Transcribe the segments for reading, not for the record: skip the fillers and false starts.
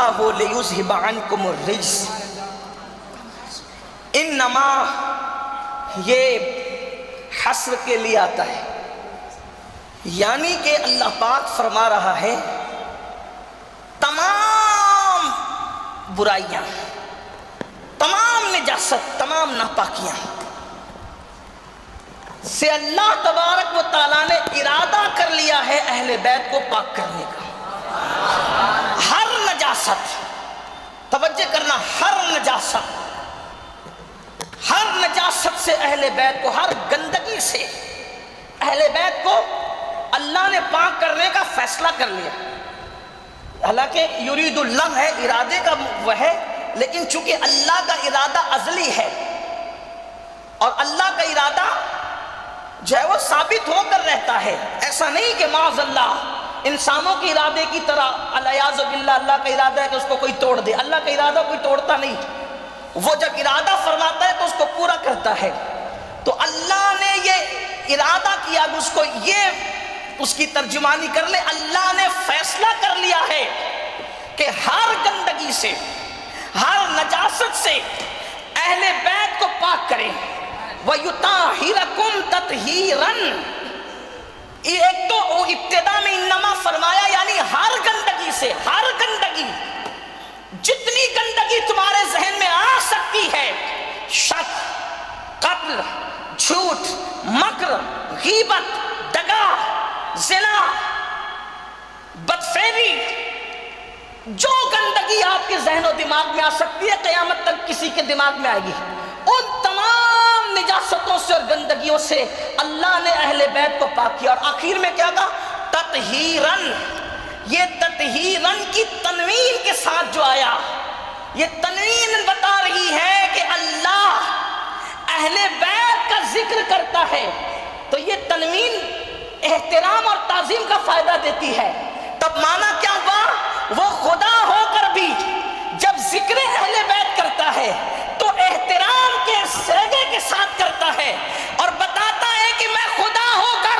اللَّهُ لِيُذْهِبَ عَنْكُمُ الرِّجْسَ۔ انما یہ حسر کے لیے آتا ہے، یعنی کہ اللہ پاک فرما رہا ہے تمام برائیاں، تمام نجاست، تمام ناپاکیاں سے اللہ تبارک و تعالیٰ نے ارادہ کر لیا ہے اہل بیت کو پاک کرنے کا۔ ہر نجاست، توجہ کرنا، ہر نجاست سے اہل بیت کو، ہر گندگی سے اہل بیت کو اللہ نے پاک کرنے کا فیصلہ کر لیا۔ حالانکہ یرید اللہ ہے، ارادے کا وہ ہے، لیکن چونکہ اللہ کا ارادہ ازلی ہے اور اللہ کا ارادہ جو ہے وہ ثابت ہو کر رہتا ہے، ایسا نہیں کہ معاذ اللہ انسانوں کے ارادے کی طرح الیاذ باللہ اللہ کا ارادہ ہے کہ اس کو کوئی توڑ دے۔ اللہ کا ارادہ کوئی توڑتا نہیں، وہ جب ارادہ فرماتا ہے تو اس کو پورا کرتا ہے۔ تو اللہ نے یہ ارادہ کیا کہ اس کی ترجمانی کر لے، اللہ نے فیصلہ کر لیا ہے کہ ہر گندگی سے، ہر نجاست سے اہل بیت کو پاک کریں۔ وَيُطَهِّرَكُمْ تَطْهِيرًا، ایک تو ابتدا میں انما فرمایا، یعنی ہر گندگی سے، ہر گندگی، جتنی گندگی تمہارے ذہن میں آ سکتی ہے، شک، قتل، جھوٹ، مکر، غیبت، دغا، زنا، بدفعلی، جو گندگی آپ کے ذہن و دماغ میں آ سکتی ہے قیامت تک کسی کے دماغ میں آئے گی، ان تمام نجاستوں سے اور گندگیوں سے اللہ نے اہل بیت کو پاک کیا۔ اور آخر میں کیا کہا؟ تطہیراً۔ یہ تطہیراً کی تنوین کے ساتھ جو آیا، یہ تنوین بتا رہی ہے کہ اللہ اہل بیت کا ذکر کرتا ہے تو یہ تنوین احترام اور تعظیم کا فائدہ دیتی ہے۔ تب معنی کیا ہوا؟ وہ خدا ہو کر بھی جب ذکر اہل بیت کرتا ہے تو احترام کے سیغے کے ساتھ کرتا ہے، اور بتاتا ہے کہ میں خدا ہو کر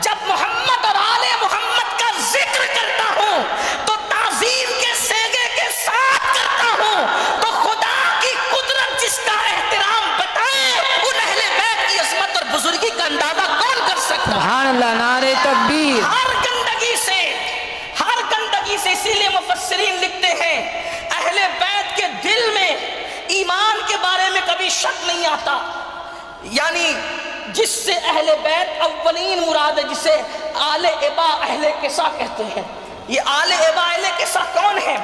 جب محمد اور آل محمد کا ذکر کرتا ہوں تو تعظیم کے سیغے کے ساتھ کرتا ہوں۔ تو خدا کی قدرت جس کا احترام بتائے، ان اہل بیت کی عظمت اور بزرگی کا اندازہ کون کر سکتا؟ سبحان اللہ، نعرہ تکبیر۔ ہر گندگی سے، اسی لیے مفسرین لکھتے ہیں اہل بیت کے دل میں ایمان کے بارے میں کبھی شک نہیں آتا، یعنی جس سے اہل بیت اولین مراد ہے، جسے آل ابا اہل قصہ کہتے ہیں۔ یہ آل ابا اہل قصہ کون ہے؟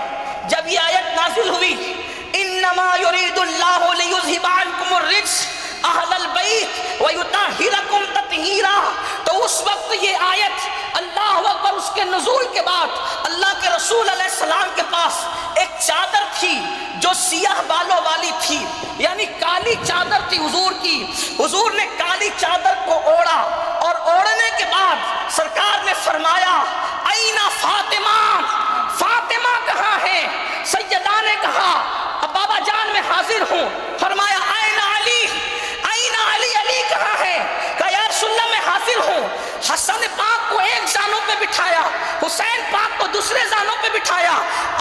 جب یہ آیت نازل ہوئی انما یرید اللہ لیذھب عنکم الرجس اہل البیت ویطہرکم تطہیرا، تو اس وقت یہ آیت اللہ اکبر، اس کے نزول کے بعد اللہ کے رسول علیہ السلام کے پاس ایک چادر تھی جو سیاہ بالوں والی تھی، یعنی کالی چادر تھی حضور کی۔ حضور نے کالی چادر کو اوڑھا اور اوڑھنے کے بعد سرکار نے فرمایا این فاطمہ، فاطمہ کہاں ہے؟ سیدہ نے کہا اب بابا جان میں حاضر ہوں۔ فرمایا این علی، این علی، علی کہاں ہے؟ کہا یا رسول اللہ میں حاضر ہوں۔ حسن پاک کو ایک زانوں پہ بٹھایا، حسین پاک کو دوسرے زانوں پہ بٹھایا،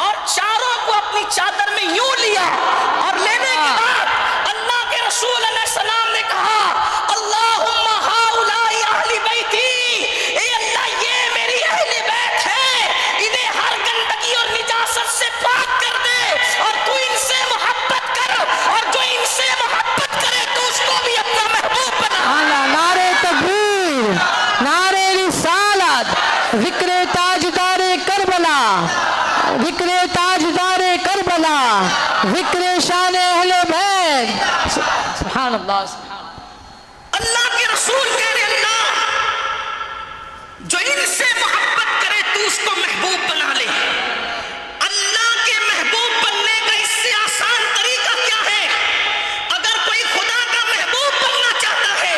اور چاروں کو اپنی چادر میں یوں لیا، اور لینے کے بعد اللہ کے رسول علیہ السلام نے کہا اللہم ہؤلاء اہل بیتی، اے اللہ یہ میری اہل بیت ہے، انہیں ہر گندگی اور نجاست سے پاک کر دے، اور تو ان سے محبت کر، اور جو ان سے محبت کرے تو اس کو بھی اپنا محبوب بنا۔ نعرہ تکبیر، نعرہ رسالت، ذکر تاجدار کربلا، ذکر تاجدار کربلا، ذکر شان اہل بیت۔ سبحان اللہ، سبحان اللہ کے رسول کہہ رہے اللہ جو ان سے محبت کرے تو اس کو محبوب بنا لے۔ اللہ کے محبوب بننے کا اس سے آسان طریقہ کیا ہے؟ اگر کوئی خدا کا محبوب بننا چاہتا ہے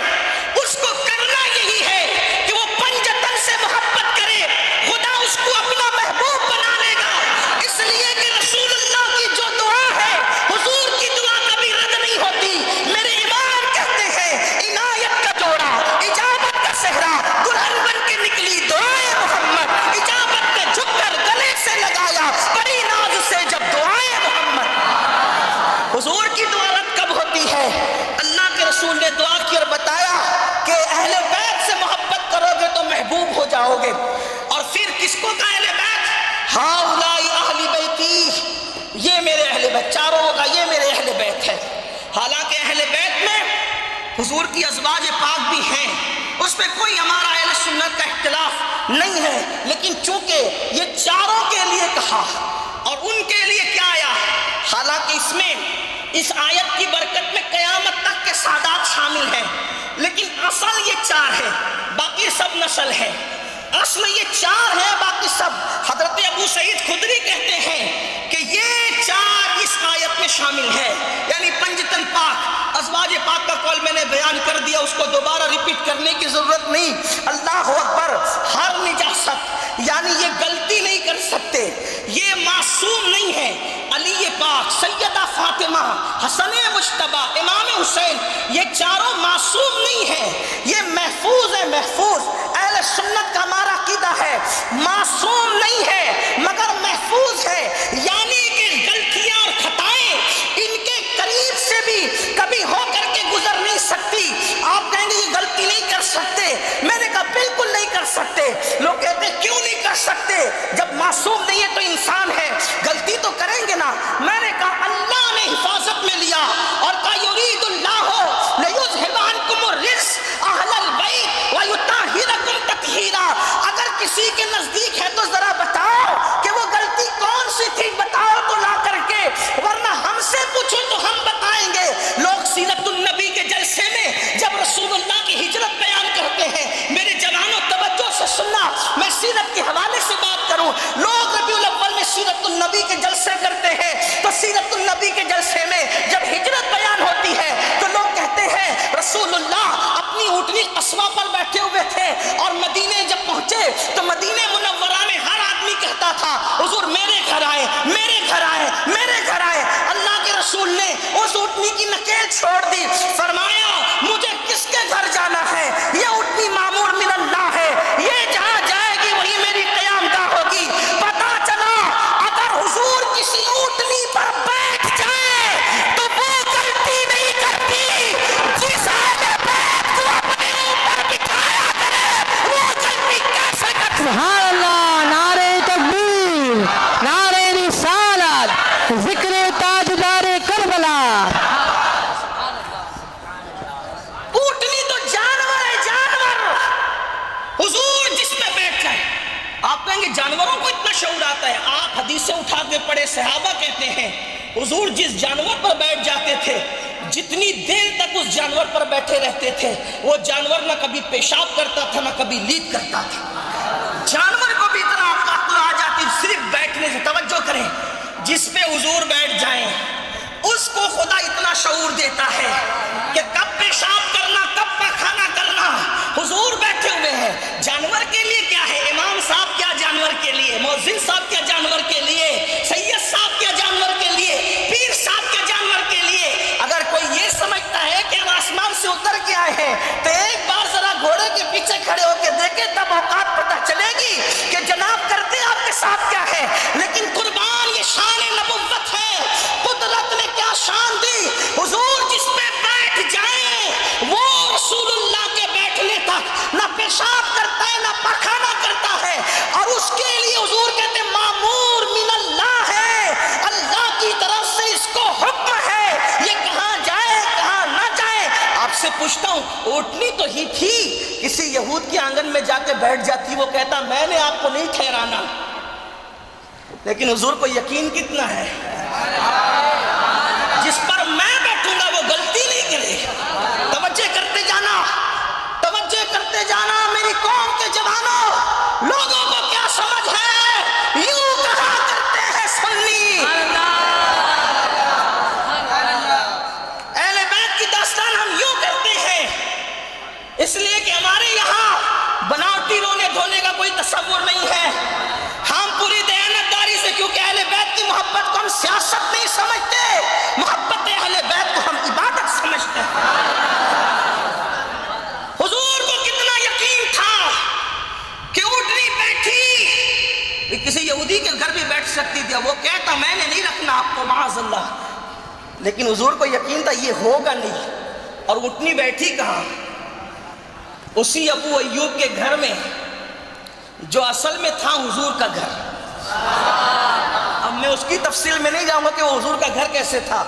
اس کو کرنا یہی ہے کہ وہ پنجتن سے محبت کرے، خدا اس کو اپنا محبوب بنا لے گا۔ اس لیے کہ رسول اللہ کی جو دعا ہے، حضور کی دعا کبھی رد نہیں ہوتی۔ میرے امام کہتے ہیں عنایت کا جوڑا، حضور کی ازواج پاک بھی ہیں، اس پہ کوئی ہمارا اہل سنت کا اختلاف نہیں ہے، لیکن چونکہ یہ چاروں کے لیے کہا اور ان کے لیے کیا آیا، حالانکہ اس آیت کی برکت میں قیامت تک کے سادات شامل ہیں، لیکن اصل یہ چار ہے، باقی سب نسل ہے۔ اصل یہ چار ہے، باقی سب۔ حضرت ابو سعید خدری کہتے ہیں کہ یہ چار اس آیت میں شامل ہے، یعنی پنجتن پاک، ازواج پاک کا قول میں نے بیان کر دیا، اس کو دوبارہ ریپیٹ کرنے کی ضرورت نہیں۔ اللہ اکبر۔ ہر نجاست، یعنی یہ غلطی نہیں کر سکتے، یہ معصوم نہیں ہے۔ علی پاک، سیدہ فاطمہ، حسن مجتبی، امام حسین، یہ چاروں معصوم نہیں ہیں، یہ محفوظ ہے، محفوظ۔ اہل سنت کا ہمارا عقیدہ ہے معصوم نہیں ہے مگر محفوظ ہے، یعنی کہ غلطیاں اور خطائیں ان کے قریب سے بھی کبھی ہو کر کے گزر نہیں سکتی۔ آپ کہیں گے یہ غلطی نہیں کر سکتے، میں نے کہا بالکل نہیں کر سکتے۔ لوگ کہتے ہیں کیوں نہیں کر سکتے، جب معصوم نہیں ہے تو انسان ہے، غلطی تو کریں گے نا۔ میں نے کہا اللہ نے حفاظت میں لیا اور کہا یرید اللہ لیذھب عنکم الرجس اہل البیت ویطہرکم تطہیرا۔ اگر کسی کے نزدیک ہے تو ذرا بتاؤ کہ وہ غلطی کون سی تھی، بتاؤ تو لا کر کے، ورنہ ہم سے پوچھو تو ہم بتائیں گے۔ لوگ سیرت النبی کے جلسے میں جب رسول اللہ کی ہجرت بیان کرتے ہیں، میرے جوانوں توجہ سے سننا، میں سیرت کے حوالے سے بات کروں۔ لوگ ربیع الاول میں سیرت النبی کے جلسے کرتے ہیں، تو سیرت النبی کے جلسے میں جب ہجرت بیان ہوتی ہے تو لوگ کہتے ہیں رسول اللہ اپنی اونٹنی قصوہ پر بیٹھے ہوئے تھے اور مدینے جب پہنچے تو مدینے منورہ میں ہر آدمی کہتا تھا حضور میرے گھر آئے، میرے گھر آئے، میرے گھر آئے۔ اللہ کے رسول نے اس اونٹنی کی نکیل چھوڑ دی، فرمایا مجھے کس کے گھر جانا ہے، یہ اونٹنی معمور من اللہ ہے، یہ جہاں جائے گی وہی میری قیام گاہ ہوگی۔ پتا چلا اگر حضور کسی اونٹنی پر بیٹھ جائے تو وہ غلطی نہیں کرتی، جس اہل بیت کو اپنے اوپر بٹھایا کرے وہ غلطی کیسے کرتی۔ سبحان اللہ، نعرہ تکبیر، نعرہ رسالت، ذکر تاجدار کربلا۔ اونٹنی تو جانور ہے، جانور، حضور جس میں بیٹھ جائے۔ آپ کہیں گے جانوروں کو اتنا شعور آتا ہے؟ آپ حدیثیں اٹھا کے پڑھے، صحابہ کہتے ہیں حضور جس جانور پر بیٹھ جاتے تھے جتنی دیر تک اس جانور پر بیٹھے رہتے تھے وہ جانور نہ کبھی پیشاب کرتا تھا نہ کبھی لید کرتا تھا۔ جانور کو بھی اتنا عقل آ جاتی صرف بیٹھنے سے۔ توجہ کریں، جس پہ حضور بیٹھ جائیں اس کو خدا اتنا شعور دیتا ہے کہ کب پیشاب کرنا کب پخانہ کرنا حضور بیٹھے ہوئے ہیں۔ جانور کے لیے کیا ہے، امام صاحب کیا جانور کے لیے، مؤذن صاحب کیا جانور کے لیے، سید صاحب کیا جانور کے لیے، پیر صاحب کیا جانور کے لیے۔ اگر کوئی یہ سمجھتا ہے کہ ہم آسمان سے اتر کے آئے ہیں تو ایک بار ذرا گھوڑے کے پیچھے کھڑے ہو کے دیکھیں، تب اوقات پتہ چلے گی کہ جناب کرتے آپ کے ساتھ کیا ہے۔ لیکن قربان، یہ شان نبوت ہے، قدرت نے کیا شان دی۔ حضور جس پہ بیٹھ جائیں وہ رسول اللہ کے بیٹھنے تک نہ پیشاب کرتا ہے نہ پخانہ کرتا ہے، اور اس کے لیے حضور کہتے ہیں معمور من اللہ ہے، اللہ کی طرف سے اس کو حکم ہے، یہ کہاں جائے کہاں نہ جائے۔ آپ سے پوچھتا ہوں، اونٹنی تو ہی تھی، کسی یہود کے آنگن میں جا کے بیٹھ جاتی، وہ کہتا میں نے آپ کو نہیں ٹھہرانا، لیکن حضور کو یقین کتنا ہے جس پر میں بیٹھوں گا وہ غلطی نہیں کرے۔ توجہ کرتے جانا، توجہ کرتے جانا میری قوم کے جوانوں۔ لوگوں کو کیا سمجھ ہے، یوں کہا کرتے ہیں سنی، اہل بیت کی داستان ہم یوں کرتے ہیں اس لیے کہ ہمارے یہاں بناوٹی رونے دھونے کا کوئی تصور نہیں ہے۔ ہم پوری دیانتداری سے، کیونکہ اہل بیت کی محبت کو ہم سیاست نہیں سمجھتے، محبت اہل بیت کو ہم عبادت سمجھتے ہیں۔ حضور کو کتنا یقین تھا کہ اونٹنی بیٹھی، کسی یہودی کے گھر بھی بیٹھ سکتی تھی، وہ کہتا میں نے نہیں رکھنا آپ کو معاذ اللہ، لیکن حضور کو یقین تھا یہ ہوگا نہیں۔ اور اونٹنی بیٹھی کہاں، اسی ابو ایوب کے گھر میں جو اصل میں تھا حضور کا گھر۔ اب میں اس کی تفصیل میں نہیں جاؤں گا کہ وہ حضور کا گھر کیسے تھا،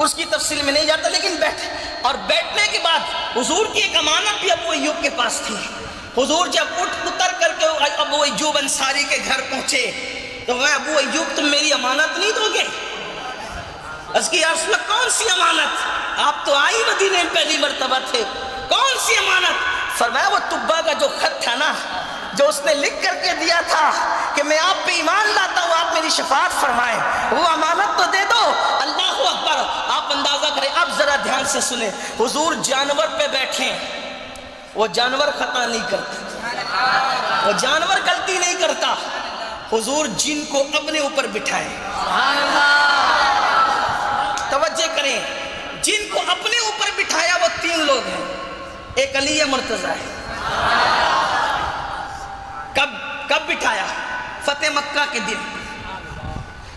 اس کی تفصیل میں نہیں جاتا، لیکن اور بیٹھنے کے بعد حضور کی ایک امانت بھی ابو ایوب کے پاس تھی. حضور جب اتر کر کے ابو ایوب انصاری کے گھر پہنچے تو وہ ابو ایوب تم میری امانت نہیں دو گے؟ اس کی رسول اللہ کون سی امانت؟ آپ تو آئی مدینے میں پہلی مرتبہ تھے، کون سی امانت؟ فرمایا وہ تبا کا جو خط تھا نا، جو اس نے لکھ کر کے دیا تھا کہ میں آپ پہ ایمان لاتا ہوں، آپ میری شفاعت فرمائیں، وہ امانت تو دے دو. اللہ اکبر. آپ اندازہ کریں، اب ذرا دھیان سے سنیں. حضور جانور پہ بیٹھیں، وہ جانور خطا نہیں کرتا، وہ جانور غلطی نہیں کرتا. حضور جن کو اپنے اوپر بٹھائیں، توجہ کریں، جن کو اپنے اوپر بٹھایا وہ 3 لوگ ہیں. ایک علی مرتضی ہے. کب بٹھایا؟ فتح مکہ کے دن.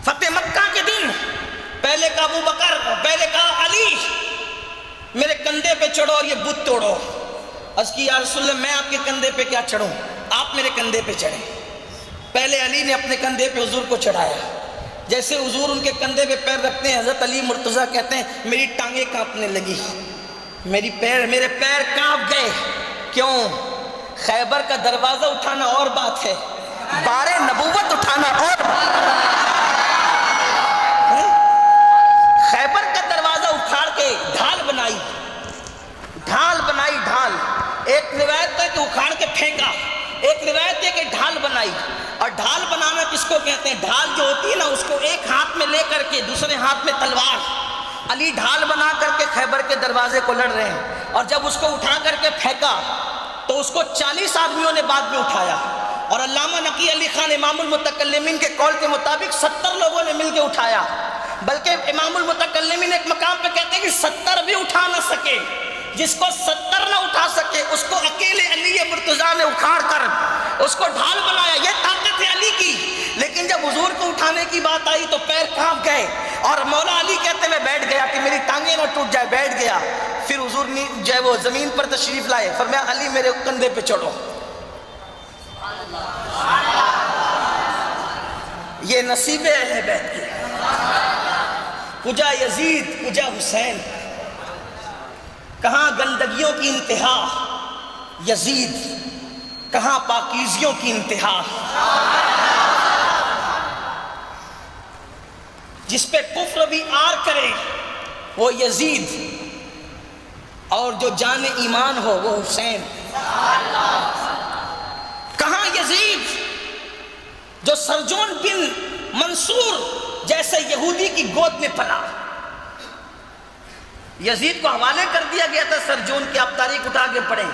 فتح مکہ کے دن پہلے کہا ابو بکر، پہلے کہا علی میرے کندھے پہ چڑھو اور یہ بت توڑو. عرض کی یا رسول اللہ میں آپ کے کندھے پہ کیا چڑھوں؟ آپ میرے کندھے پہ چڑھیں. پہلے علی نے اپنے کندھے پہ حضور کو چڑھایا. جیسے حضور ان کے کندھے پہ پیر رکھتے ہیں، حضرت علی مرتضیٰ کہتے ہیں میری ٹانگیں کانپنے لگی، میرے پیر کانپ گئے. کیوں؟ خیبر کا دروازہ اٹھانا اور بات ہے، بار نبوت اٹھانا اور بات ہے. خیبر کا دروازہ اٹھاڑ کے ڈھال بنائی. ایک روایت ہے کہ اکھاڑ کے پھینکا، ایک روایت ہے کہ ڈھال بنائی. اور ڈھال بنانا کس کو کہتے ہیں؟ ڈھال جو ہوتی ہے نا، اس کو ایک ہاتھ میں لے کر کے دوسرے ہاتھ میں تلوار. علی ڈھال بنا کر کے خیبر کے دروازے کو لڑ رہے ہیں، اور جب اس کو اٹھا کر کے پھینکا تو اس کو 40 آدمیوں نے بعد میں اٹھایا. اور علامہ نقی علی خان امام المتکلمین کے قول کے مطابق 70 لوگوں نے مل کے اٹھایا. بلکہ امام المتکلمین ایک مقام پہ کہتے ہیں کہ 70 بھی اٹھا نہ سکے. جس کو 70 نہ اٹھا سکے اس کو اکیلے علی مرتضیٰ نے اکھاڑ کر اس کو ڈھال بنایا. یہ طاقت ہے علی کی. لیکن جب حضور کو اٹھانے کی بات آئی تو پیر کانپ گئے، اور مولا علی کہتے میں بیٹھ گیا کہ میری ٹانگیں نہ ٹوٹ جائے. بیٹھ گیا. پھر حضور نے جو ہے وہ زمین پر تشریف لائے، فرمایا علی میرے کندھے پہ چڑھو. یہ نصیب اہل بیت کی. کجا یزید، کجا حسین. کہاں گندگیوں کی انتہا یزید، کہاں پاکیزیوں کی انتہا. جس پہ کفر بھی آر کرے وہ یزید، اور جو جان ایمان ہو وہ حسین. کہاں یزید جو سرجون بن منصور جیسے یہودی کی گود میں پلا. یزید کو حوالے کر دیا گیا تھا سرجون کی، آپ تاریخ اٹھا کے پڑھیں.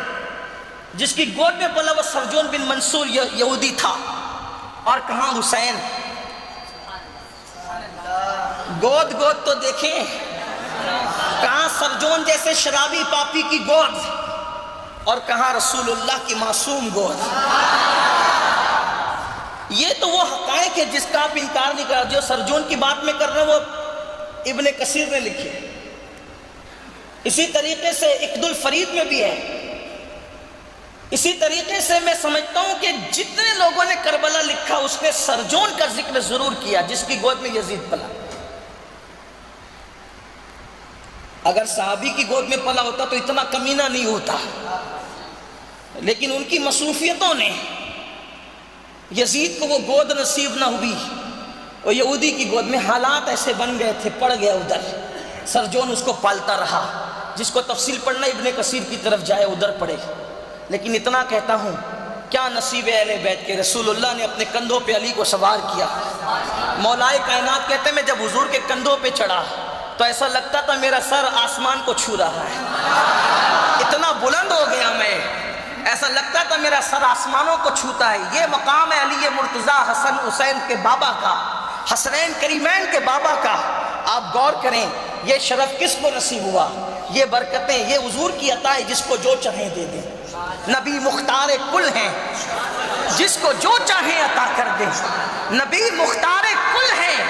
جس کی گود میں پلا وہ سرجون بن منصور یہودی تھا. اور کہاں حسین؟ گود تو دیکھیں، کہاں سرجون جیسے شرابی پاپی کی گود، اور کہاں رسول اللہ کی معصوم گود. یہ تو وہ حقائق ہے جس کا آپ انکار نہیں کر. جو سرجون کی بات میں کر رہے ہیں وہ ابن کثیر نے لکھی. اسی طریقے سے اقد الفرید میں بھی ہے. اسی طریقے سے میں سمجھتا ہوں کہ جتنے لوگوں نے کربلا لکھا اس نے سرجون کا ذکر ضرور کیا جس کی گود میں یزید پلا. اگر صحابی کی گود میں پلا ہوتا تو اتنا کمینہ نہیں ہوتا، لیکن ان کی مصروفیتوں نے یزید کو وہ گود نصیب نہ ہوئی. اور یہودی کی گود میں حالات ایسے بن گئے تھے، پڑ گیا ادھر. سرجون اس کو پالتا رہا. جس کو تفصیل پڑھنا ابن کثیر کی طرف جائے ادھر پڑھے. لیکن اتنا کہتا ہوں، کیا نصیب اہل بیت کے. رسول اللہ نے اپنے کندھوں پہ علی کو سوار کیا. مولائے کائنات کہتے ہیں میں جب حضور کے کندھوں پہ چڑھا تو ایسا لگتا تھا میرا سر آسمان کو چھو رہا ہے. اتنا بلند ہو گیا میں، ایسا لگتا تھا میرا سر آسمانوں کو چھوتا ہے. یہ مقام ہے علی مرتضیٰ حسن حسین کے بابا کا، حسنین کریمین کے بابا کا. آپ غور کریں یہ شرف کس کو نصیب ہوا. یہ برکتیں یہ حضور کی عطا ہے، جس کو جو چاہیں دے دیں. نبی مختار کل ہیں، جس کو جو چاہیں عطا کر دیں. نبی مختار کل ہیں.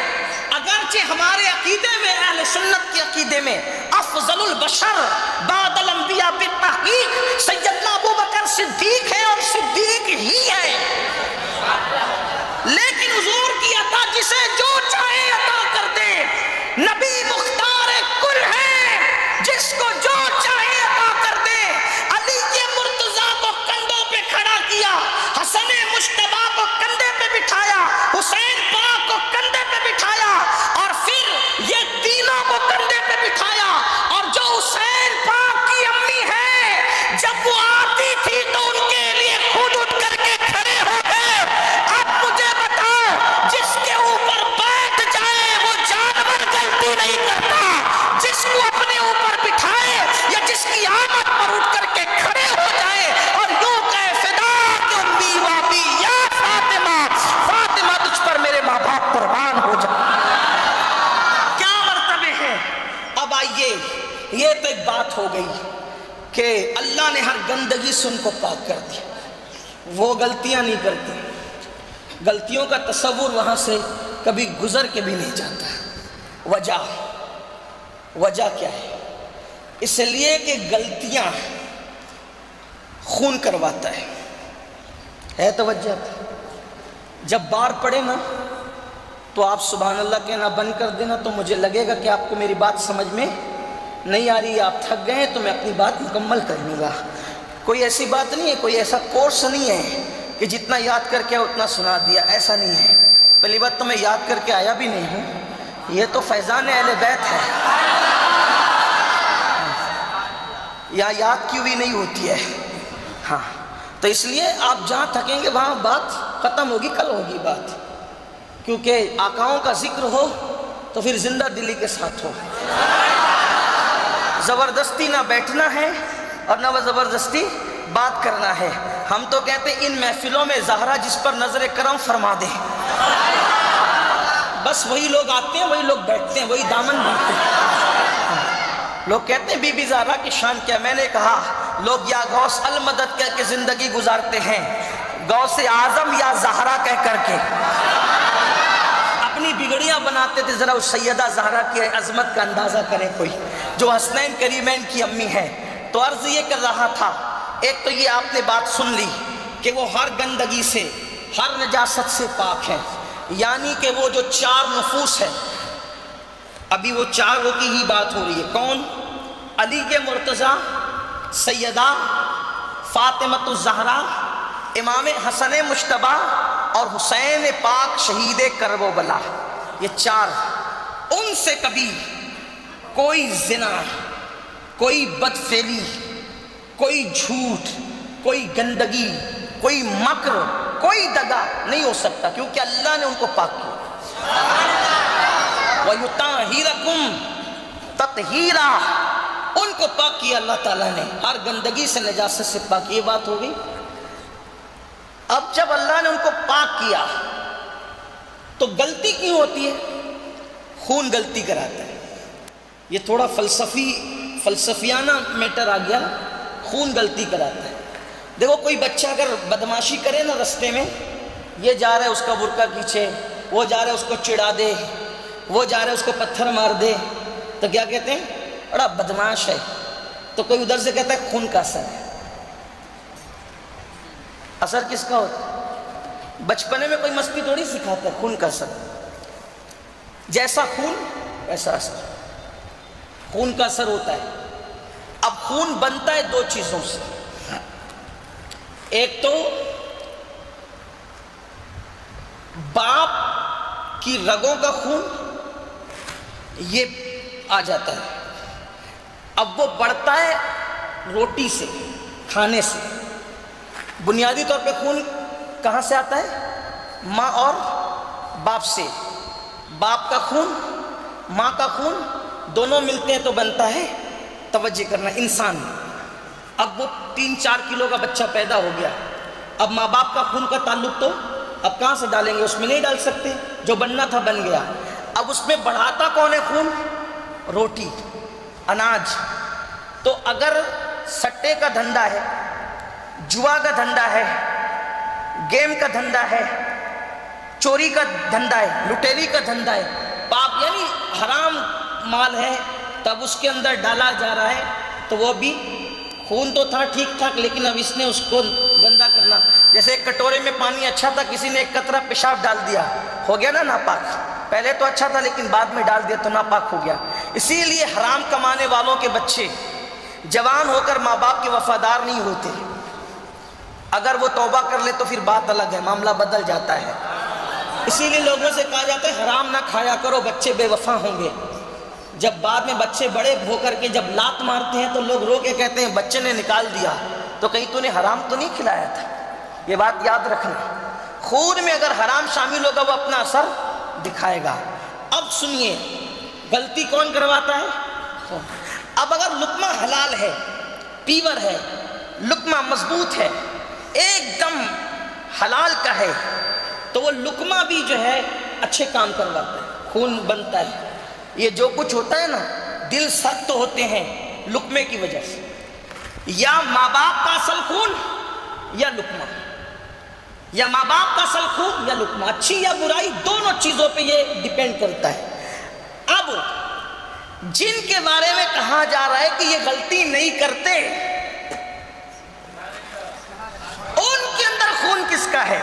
اگرچہ ہمارے عقیدے میں اہل سنت کے عقیدے میں افضل البشر بعد الانبیاء بالتحقیق سیدنا ابو بکر صدیق ہے، اور صدیق ہی ہے. لیکن حضور کی عطا جسے جو چاہے عطا کر دے. نبی مختار کل یہ تو ایک بات ہو گئی کہ اللہ نے ہر گندگی سے ان کو پاک کر دیا، وہ غلطیاں نہیں کرتے، غلطیوں کا تصور وہاں سے کبھی گزر کے بھی نہیں جاتا۔ وجہ کیا ہے؟ اس لیے کہ غلطیاں خون کرواتا ہے توجہ۔ جب بار پڑے نا تو آپ سبحان اللہ کہنا بند کر دینا، تو مجھے لگے گا کہ آپ کو میری بات سمجھ میں نہیں آ رہی، آپ تھک گئے ہیں، تو میں اپنی بات مکمل کر لوں گا۔ کوئی ایسی بات نہیں ہے، کوئی ایسا کورس نہیں ہے کہ جتنا یاد کر کے اتنا سنا دیا، ایسا نہیں ہے۔ پہلی بات تو میں یاد کر کے آیا بھی نہیں ہوں، یہ تو فیضان اہل بیت ہے، یا یاد کی ہوئی نہیں ہوتی ہے۔ ہاں تو اس لیے آپ جہاں تھکیں گے وہاں بات ختم ہوگی، کل ہوگی بات، کیونکہ آقاؤں کا ذکر ہو تو پھر زندہ دلی کے ساتھ ہو، زبردستی نہ بیٹھنا ہے اور نہ وہ زبردستی بات کرنا ہے۔ ہم تو کہتے ہیں ان محفلوں میں زہرا جس پر نظر کرم فرما دے، بس وہی لوگ آتے ہیں، وہی لوگ بیٹھتے ہیں، وہی دامن بھرتے ہیں۔ لوگ کہتے ہیں بی بی زہرا کی شان کیا؟ میں نے کہا لوگ یا غوث المدد کہہ کے زندگی گزارتے ہیں، غوث اعظم یا زہرا کہہ کر کے اپنی بگڑیاں بناتے تھے۔ ذرا اس سیدہ زہرا کی عظمت کا اندازہ کریں کوئی، جو حسنین کریمین کی امی ہے۔ تو عرض یہ کر رہا تھا، ایک تو یہ آپ نے بات سن لی کہ وہ ہر گندگی سے، ہر نجاست سے پاک ہے، یعنی کہ وہ جو 4 نفوس ہے، ابھی وہ 4 کی ہی بات ہو رہی ہے۔ کون؟ علی کے مرتضیٰ، سیدہ فاطمۃ الزہرا، امام حسن مجتبیٰ اور حسین پاک شہید کربلا، یہ 4، ان سے کبھی کوئی زنا، کوئی بدفعلی، کوئی جھوٹ، کوئی گندگی، کوئی مکر، کوئی دغا نہیں ہو سکتا، کیونکہ اللہ نے ان کو پاک کیا۔ وَيُطَهِّرَكُمْ تَطْهِيرًا، ان کو پاک کیا اللہ تعالیٰ نے، ہر گندگی سے، نجاست سے پاک۔ یہ بات ہو گئی۔ اب جب اللہ نے ان کو پاک کیا تو غلطی کیوں ہوتی ہے؟ خون غلطی کراتا ہے۔ یہ تھوڑا فلسفیانہ میٹر آ گیا، خون غلطی کراتا ہے۔ دیکھو کوئی بچہ اگر بدماشی کرے نا رستے میں، یہ جا رہا ہے اس کا برقع کھینچے، وہ جا رہا ہے اس کو چڑھا دے، وہ جا رہا ہے اس کو پتھر مار دے، تو کیا کہتے ہیں؟ بڑا بدماش ہے۔ تو کوئی ادھر سے کہتا ہے خون کا اثر ہے۔ اثر کس کا ہوتا ہے؟ بچپنے میں کوئی مستی تھوڑی سکھاتا ہے، خون کا اثر، جیسا خون ویسا اثر، خون کا اثر ہوتا ہے۔ اب خون بنتا ہے 2 چیزوں سے، ایک تو باپ کی رگوں کا خون، یہ آ جاتا ہے۔ اب وہ بڑھتا ہے روٹی سے، کھانے سے۔ بنیادی طور پہ خون کہاں سے آتا ہے؟ ماں اور باپ سے۔ باپ کا خون، ماں کا خون، دونوں ملتے ہیں تو بنتا ہے، توجہ کرنا، انسان۔ اب وہ 3-4 کلو کا بچہ پیدا ہو گیا، اب ماں باپ کا خون کا تعلق تو اب کہاں سے ڈالیں گے؟ اس میں نہیں ڈال سکتے، جو بننا تھا بن گیا۔ اب اس میں بڑھاتا کون ہے خون؟ روٹی، اناج۔ تو اگر سٹے کا دھندا ہے، جوا کا دھندا ہے، گیم کا دھندا ہے، چوری کا دھندا ہے، لٹیری کا دھندا ہے، پاپ یعنی حرام مال ہے، تب اس کے اندر ڈالا جا رہا ہے، تو وہ بھی خون تو تھا ٹھیک ٹھاک، لیکن اب اس نے اس کو گندا کرنا۔ جیسے ایک کٹورے میں پانی اچھا تھا، کسی نے ایک قطرہ پیشاب ڈال دیا، ہو گیا نا ناپاک۔ پہلے تو اچھا تھا لیکن بعد میں ڈال دیا تو ناپاک ہو گیا۔ اسی لیے حرام کمانے والوں کے بچے جوان ہو کر ماں باپ کے وفادار نہیں ہوتے۔ اگر وہ توبہ کر لے تو پھر بات الگ ہے، معاملہ بدل جاتا ہے۔ اسی لیے لوگوں سے کہا جاتا ہے حرام نہ کھایا کرو، بچے بے وفا ہوں گے۔ جب بعد میں بچے بڑے ہو کر کے جب لات مارتے ہیں تو لوگ رو کے کہتے ہیں بچے نے نکال دیا، تو کہیں تو نے حرام تو نہیں کھلایا تھا۔ یہ بات یاد رکھنا، خون میں اگر حرام شامل ہوگا وہ اپنا اثر دکھائے گا۔ اب سنیے، غلطی کون کرواتا ہے؟ اب اگر لقمہ حلال ہے، پیور ہے، لقمہ مضبوط ہے، ایک دم حلال کا ہے، تو وہ لقمہ بھی جو ہے اچھے کام کرواتا ہے، خون بنتا ہے۔ یہ جو کچھ ہوتا ہے نا دل سخت ہوتے ہیں لقمے کی وجہ سے، یا ماں باپ کا اصل خون یا لقمہ، یا ماں باپ کا اصل خون یا لقمہ، اچھی یا برائی دونوں چیزوں پہ یہ ڈیپینڈ کرتا ہے۔ اب جن کے بارے میں کہا جا رہا ہے کہ یہ غلطی نہیں کرتے، ان کے اندر خون کس کا ہے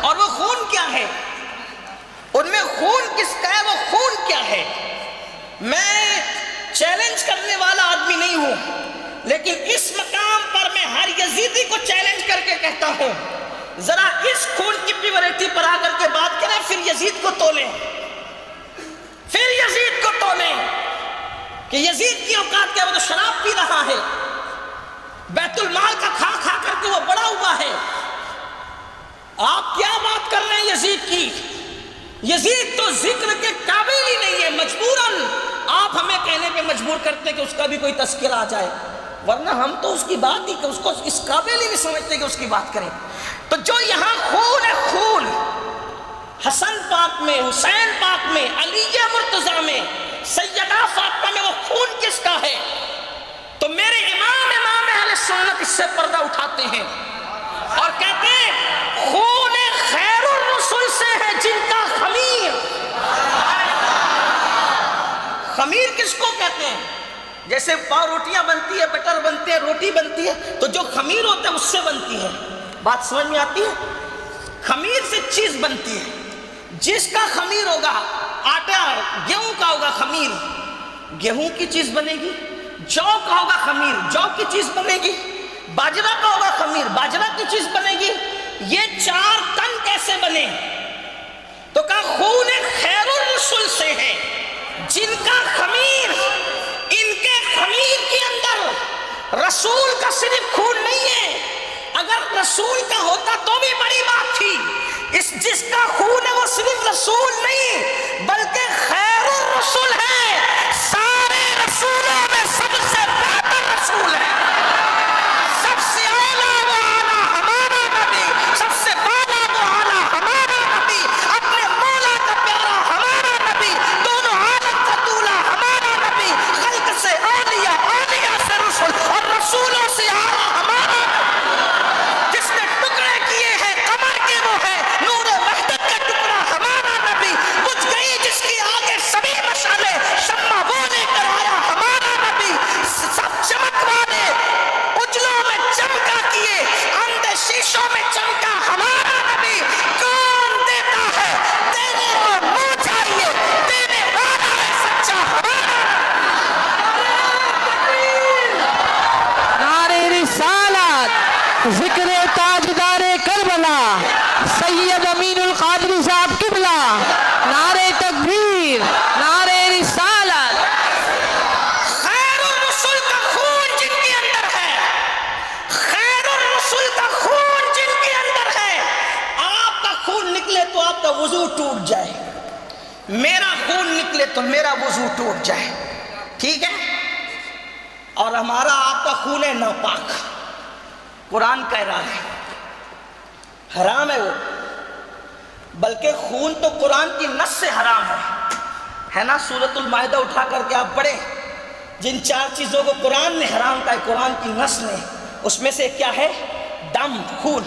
اور وہ خون کیا ہے؟ ان میں خون کس کا ہے، وہ خون کیا ہے؟ میں چیلنج کرنے والا آدمی نہیں ہوں، لیکن اس مقام پر میں ہر یزیدی کو چیلنج کر کے کہتا ہوں، ذرا اس خون کی پیورٹی پر آ کر کے بات کریں، پھر یزید کو تولیں، پھر یزید کو تولیں کہ یزید کی اوقات کیا، وہ تو شراب پی رہا ہے، بیت المال کا کھا کھا کر کے وہ بڑا ہوا ہے۔ آپ کیا بات کر رہے ہیں یزید کی؟ یزید تو ذکر کے قابل ہی نہیں ہے، مجبوراً آپ ہمیں کہنے پہ مجبور کرتے ہیں کہ اس کا بھی کوئی تذکرہ آ جائے، ورنہ ہم تو اس کی بات ہی کہ اس کو اس قابل ہی نہیں سمجھتے کہ اس کی بات کریں۔ تو جو یہاں خون ہے، خون حسن پاک میں، حسین پاک میں، علی مرتضیٰ میں، سیدہ فاطمہ میں، وہ خون کس کا ہے؟ تو میرے امام اہل سنت اس سے پردہ اٹھاتے ہیں اور کہتے ہیں خون خیر الرسل سے ہے جن کا خمیر۔ خمیر کس کو کہتے ہیں؟ جیسے پاؤ روٹیاں بنتی ہے، بٹر بنتے ہیں، روٹی بنتی ہے، تو جو خمیر ہوتا ہے اس سے بنتی ہے۔ بات سمجھ میں آتی ہے؟ خمیر سے چیز بنتی ہے، جس کا خمیر ہوگا، آٹا گیہوں کا ہوگا خمیر، گیہوں کی چیز بنے گی، جو کا ہوگا خمیر، جو کی چیز بنے گی، باجرہ کا ہوگا خمیر، باجرہ کی چیز بنے گی۔ یہ چار تن کیسے بنے؟ تو کہا خون خیر الرسل سے ہے جن کا خمیر، ان کے خمیر کے اندر رسول کا صرف خون نہیں ہے، اگر رسول کا ہوتا تو بھی بڑی بات تھی، جس کا خون ہے وہ صرف رسول نہیں بلکہ خیر الرسل ہے، سارے رسولوں میں سب سے بہتر رسول ہے، سب سے اعلیٰ و اعلیٰ ہمارا نبی، سب سے بالا و اعلیٰ ہمارا نبی، اپنے مولا کا پیارا ہمارا نبی، دونوں عالم کا دولا ہمارا نبی، خلق سے اولیاء، اولیاء سے رسول اور رسولوں سے اعلیٰ ہمارا نبی، جس نے ٹکڑے کیے ہیں قمر کے وہ ہے، نور وحدت کا ٹکڑا ہمارا نبی، بجھ گئی جس کی آگے سبھی مشعلیں، شمع وہ لے کر آیا ہمارا نبی، سب چمک والے اجلوں میں چمکا کیے، اندھے شیشوں میں چمکا ہمارا نبی، کون دیتا ہے دینے کو منہ چاہیے، دینے والا ہے سچا ہمارا نعرہ رسالت، ذکر تاجدار کربلا سید امین القادری صاحب قبلہ، نعرہ تکبیر، نعرہ رسالت۔ خیر الرسل کا خون جن کے اندر ہے، خیر الرسل کا خون جن کے اندر ہے، آپ کا خون نکلے تو آپ کا وضو ٹوٹ جائے، میرا خون نکلے تو میرا وضو ٹوٹ جائے، ٹھیک ہے؟ اور ہمارا آپ کا خون ہے ناپاک، قرآن کہہ رہا ہے حرام ہے وہ، بلکہ خون تو قرآن کی نص سے حرام ہے نا؟ سورۃ المائدہ اٹھا کر کے آپ پڑھیں، جن چار چیزوں کو قرآن نے حرام کہا ہے، قرآن کی نص نے، اس میں سے کیا ہے؟ دم، خون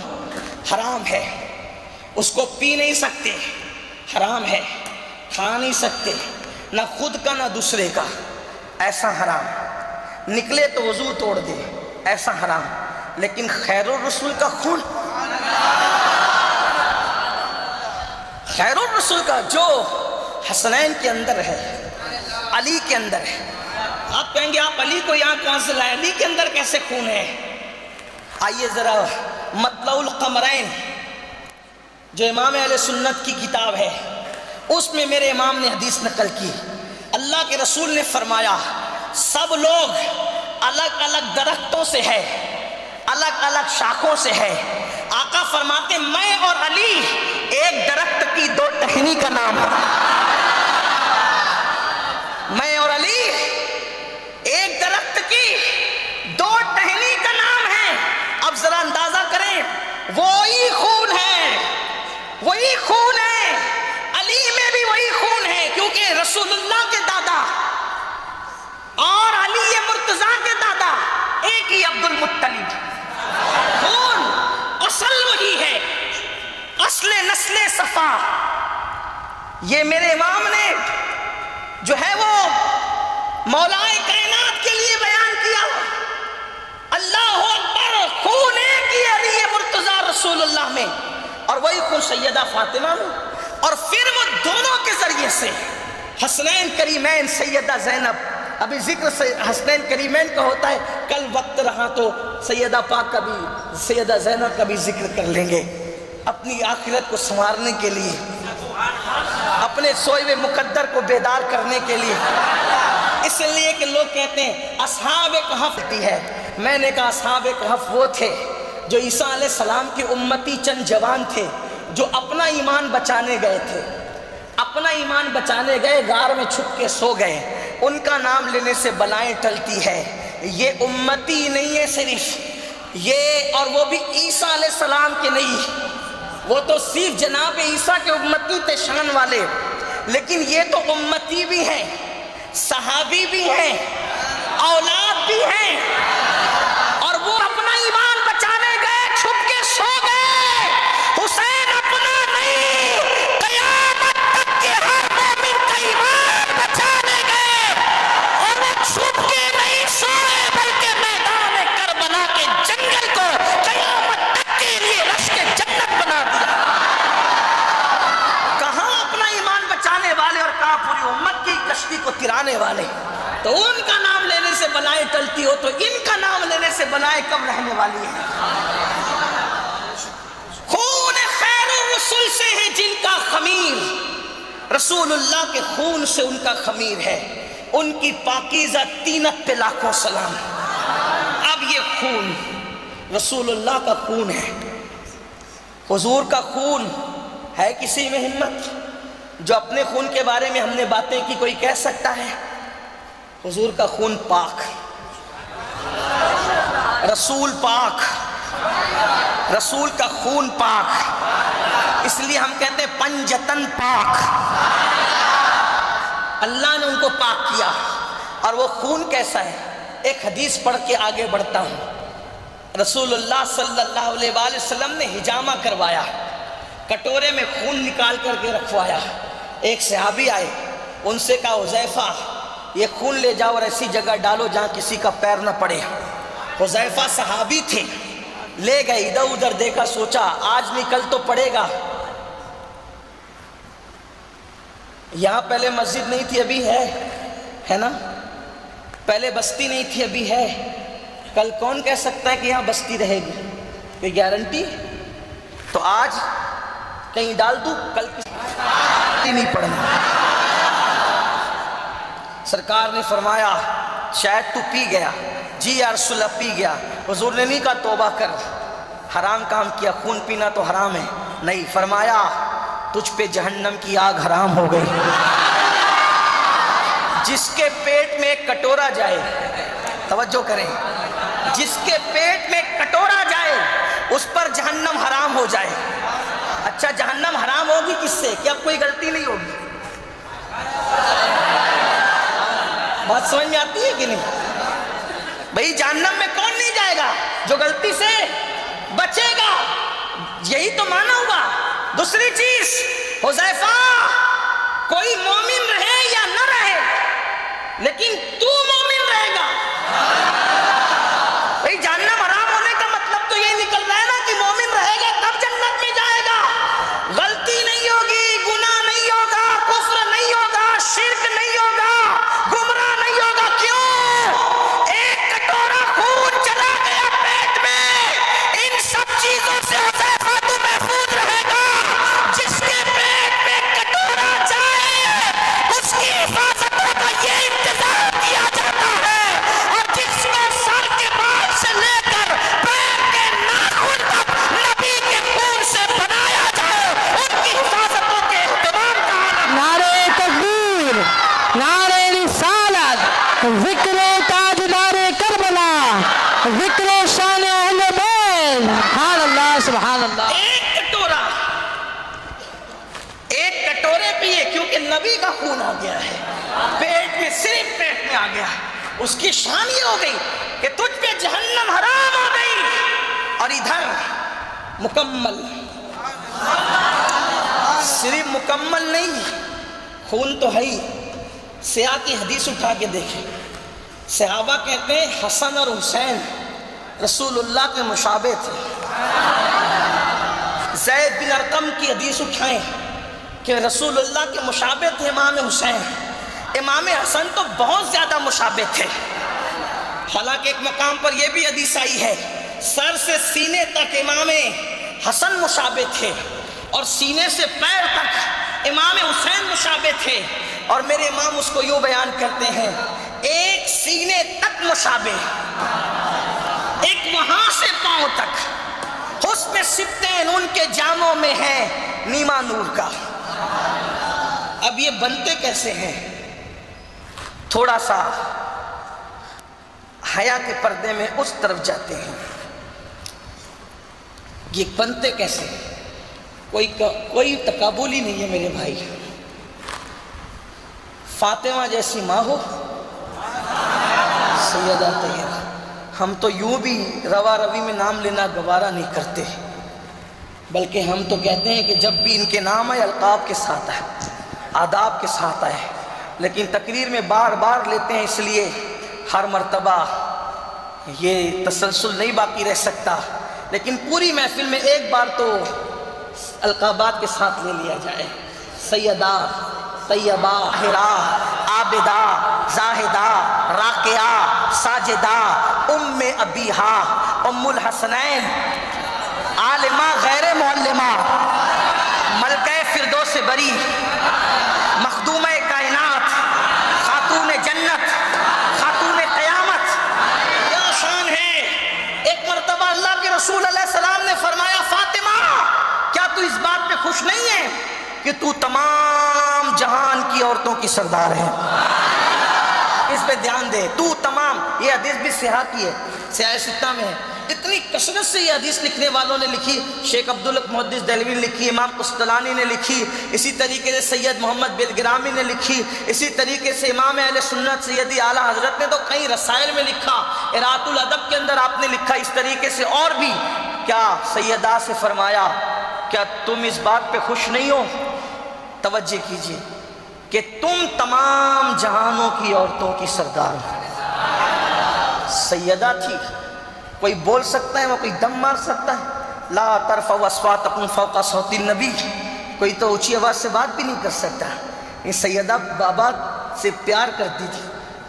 حرام ہے، اس کو پی نہیں سکتے، حرام ہے، کھا نہیں سکتے، نہ خود کا نہ دوسرے کا، ایسا حرام، نکلے تو وضو توڑ دے، ایسا حرام۔ لیکن خیر الرسول کا خون، خیر الرسول کا جو حسنین کے اندر ہے، علی کے اندر ہے، آپ کہیں گے آپ علی کو یہاں کہاں سے لائے، علی کے اندر کیسے خون ہے؟ آئیے ذرا مطلع القمرین جو امام اہل سنت کی کتاب ہے، اس میں میرے امام نے حدیث نقل کی، اللہ کے رسول نے فرمایا سب لوگ الگ الگ درختوں سے ہے، الگ الگ شاخوں سے ہے، آقا فرماتے میں اور علی ایک درخت کی دو ٹہنی کا نام ہے، میں اور علی ایک درخت کی دو ٹہنی کا نام ہے۔ اب ذرا اندازہ کریں، وہی خون ہے، وہی خون ہے، علی میں بھی وہی خون ہے، کیونکہ رسول اللہ کے دادا اور علی مرتضیٰ کے دادا ایک ہی عبد المطلب، خون اصل وہی ہے، اصل نسل صفا۔ یہ میرے امام نے جو ہے وہ مولائے کائنات کے لیے بیان کیا، اللہ اکبر، خون ایک ہی علی مرتضیٰ رسول اللہ میں اور وہی خون سیدہ فاطمہ میں، اور پھر وہ دونوں کے ذریعے سے حسنین کریمین سیدہ زینب، ابھی ذکر حسنین کریمین کا ہوتا ہے، کل وقت رہا تو سیدہ پاک کا بھی، سیدہ زینب کا بھی ذکر کر لیں گے، اپنی آخرت کو سنوارنے کے لیے، اپنے سوئے ہوئے مقدر کو بیدار کرنے کے لیے۔ اس لیے کہ لوگ کہتے ہیں اصحاب کہف ہے، میں نے کہا اصحاب کہف وہ تھے جو عیسیٰ علیہ السلام کی امتی، چند جوان تھے جو اپنا ایمان بچانے گئے تھے، اپنا ایمان بچانے گئے، غار میں چھپ کے سو گئے، ان کا نام لینے سے بلائیں ٹلتی ہے۔ یہ امتی نہیں ہے صرف یہ، اور وہ بھی عیسیٰ علیہ السلام کے نہیں، وہ تو صرف جناب عیسیٰ کے امتی تھے شان والے، لیکن یہ تو امتی بھی ہیں، صحابی بھی ہیں، اولاد بھی ہیں، اور وہ اپنا ایمان بچانے گئے، چھپ کے سو گئے۔ حسین اپنا نہیں، قیامت تک کے ہر مومن کا ایمان بچانے گئے، اور وہ چھپ کے نہیں سوئے بلکہ میدان کربلا کے جنگل کو قیامت تک کے لیے رشک جنت بنا دیا۔ کہاں اپنا ایمان بچانے والے اور کہاں پوری امت کی کشتی کو ترانے والے؟ تو ان کا نام لینے سے بلائیں ٹلتی ہو تو ان کا نام لینے سے بلائیں کم رہنے والی ہیں۔ خون خیر الرسول سے ہے جن کا خمیر، رسول اللہ کے خون سے ان کا خمیر ہے، ان کی پاکیزہ طینت پہ لاکھوں سلام۔ اب یہ خون رسول اللہ کا خون ہے، حضور کا خون ہے، کسی میں ہمت جو اپنے خون کے بارے میں ہم نے باتیں کی کوئی کہہ سکتا ہے؟ حضور کا خون پاک، رسول پاک، رسول کا خون پاک، اس لیے ہم کہتے ہیں پنجتن پاک، اللہ نے ان کو پاک کیا۔ اور وہ خون کیسا ہے؟ ایک حدیث پڑھ کے آگے بڑھتا ہوں۔ رسول اللہ صلی اللہ علیہ وآلہ وسلم نے حجامہ کروایا، کٹورے میں خون نکال کر کے رکھوایا۔ ایک صحابی آئے، ان سے کہا حذیفہ یہ خون لے جاؤ اور ایسی جگہ ڈالو جہاں کسی کا پیر نہ پڑے۔ حذیفہ صحابی تھے، لے گئے، ادھر ادھر دیکھا، سوچا آج نہیں کل تو پڑے گا۔ یہاں پہلے مسجد نہیں تھی، ابھی ہے نا؟ پہلے بستی نہیں تھی، ابھی ہے۔ کل کون کہہ سکتا ہے کہ یہاں بستی رہے گی؟ کوئی گارنٹی؟ تو آج کہیں ڈال دوں، کل کسی نہیں پڑھنا۔ سرکار نے فرمایا شاید تو پی گیا، جی یا رسول اللہ پی گیا۔ حضور نے نہیں کہا توبہ کر، حرام کام کیا، خون پینا تو حرام ہے، نہیں، فرمایا تجھ پہ جہنم کی آگ حرام ہو گئی۔ جس کے پیٹ میں ایک کٹورا جائے، توجہ کریں، جس کے پیٹ میں کٹورا جائے اس پر جہنم حرام ہو جائے۔ اچھا جہنم حرام ہوگی کس سے؟ کہ اب کوئی غلطی نہیں ہوگی؟ بات سمجھ میں آتی ہے کہ نہیں؟ بھئی جہنم میں کون نہیں جائے گا؟ جو غلطی سے بچے گا، یہی تو معنی ہوا۔ دوسری چیز، حذیفہ کوئی مومن رہے یا نہ رہے لیکن تو مومن رہے گا۔ بھئی جہنم حرام ہونے کا مطلب تو یہ نکل رہا ہے نا کہ مومن رہے گا تب جنت میں جائے گا، غلطی نہیں ہوگی، گناہ نہیں ہوگا، کفر نہیں ہوگا، شرک نہیں ہوگا، گمراہ نہیں ہوگا۔ کیوں؟ ایک کٹورا خون چلا گیا پیٹ میں، ان سب چیزوں سے حذیفہ تو محفوظ رہے گا۔ جس کے پیٹ میں کٹورا جائے اس کی حفاظتوں کا یہ انتظام کیا جاتا ہے، اور جس کو سر کے بال سے لے کر پیر کے ناخن تک نبی کے خون سے بنایا جائے، ان کی حفاظتوں کے اہتمام کا عالم۔ نعرہ تکبیر، نعرہ رسالت، ذکر تاجدار کربلا، ذکر شان اہل بیت، سبحان اللہ سبحان اللہ۔ ایک کٹورے پیے، کیونکہ کہ نبی کا خون آ گیا ہے، پیٹ میں، صرف پیٹ میں آ گیا، اس کی شان یہ ہو گئی کہ تجھ پہ جہنم حرام ہو گئی، اور ادھر مکمل، صرف مکمل نہیں، خون تو ہے ہی۔ سیاہ کی حدیث اٹھا کے دیکھیں، صحابہ کہتے ہیں حسن اور حسین رسول اللہ کے مشابہ تھے۔ زید بن ارقم کی حدیث اٹھائیں کہ رسول اللہ کے مشابہ تھے امام حسین، امام حسن تو بہت زیادہ مشابہ تھے، حالانکہ ایک مقام پر یہ بھی حدیث آئی ہے سر سے سینے تک امام حسن مشابہ تھے، اور سینے سے پیر تک امام حسین مشابہ تھے، اور میرے امام اس کو یوں بیان کرتے ہیں، ایک سینے تک مشابہ، ایک وہاں سے پاؤں تک، حسن سبتین ان کے جاموں میں ہے نیما نور کا۔ اب یہ بنتے کیسے ہیں؟ تھوڑا سا حیا کے پردے میں اس طرف جاتے ہیں، یہ بنتے کیسے؟ کوئی تقابل ہی نہیں ہے میرے بھائی۔ فاطمہ جیسی ماں ہو، سیدہ طیبہ، ہم تو یوں بھی روا روی میں نام لینا گوارا نہیں کرتے، بلکہ ہم تو کہتے ہیں کہ جب بھی ان کے نام آئے القاب کے ساتھ آئے، آداب کے ساتھ آئے، لیکن تقریر میں بار بار لیتے ہیں، اس لیے ہر مرتبہ یہ تسلسل نہیں باقی رہ سکتا، لیکن پوری محفل میں ایک بار تو القابات کے ساتھ لے لیا جائے۔ سیدہ، طیبہ، طاہرہ، عابدہ، زاہدہ، راقیہ، ساجدہ، ام ابیہا، ام الحسنین، عالمہ غیر معلمہ، ملکہ فردوس بری، مخدومہ کائنات، خاتون جنت، خاتون قیامت، کیا شان ہے۔ ایک مرتبہ اللہ کے رسول علیہ السلام نے فرمایا، فاطمہ کیا تو اس بات پہ خوش نہیں ہے کہ تو تمام جہان کی عورتوں کی سردار ہے؟ اس پہ دھیان دے، تو تمام، یہ حدیث بھی سیاہ کی ہے، سیاہ ستہ میں ہے، اتنی کثرت سے یہ حدیث لکھنے والوں نے لکھی، شیخ عبدالحق محدث دہلوی نے لکھی، امام قسطلانی نے لکھی، اسی طریقے سے سید محمد بلگرامی نے لکھی، اسی طریقے سے امام اہل سنت سیدی اعلیٰ حضرت نے تو کئی رسائل میں لکھا، ارات الادب کے اندر آپ نے لکھا، اس طریقے سے اور بھی۔ کیا سیدہ سے فرمایا کیا تم اس بات پہ خوش نہیں ہو؟ توجہ کیجئے کہ تم تمام جہانوں کی عورتوں کی سردار ہو۔ سیدہ تھی، کوئی بول سکتا ہے، وہ کوئی دم مار سکتا ہے؟ لا ترفعوا اصواتکم فوق صوت النبی، کوئی تو اونچی آواز سے بات بھی نہیں کر سکتا۔ یہ سیدہ بابا سے پیار کرتی تھی،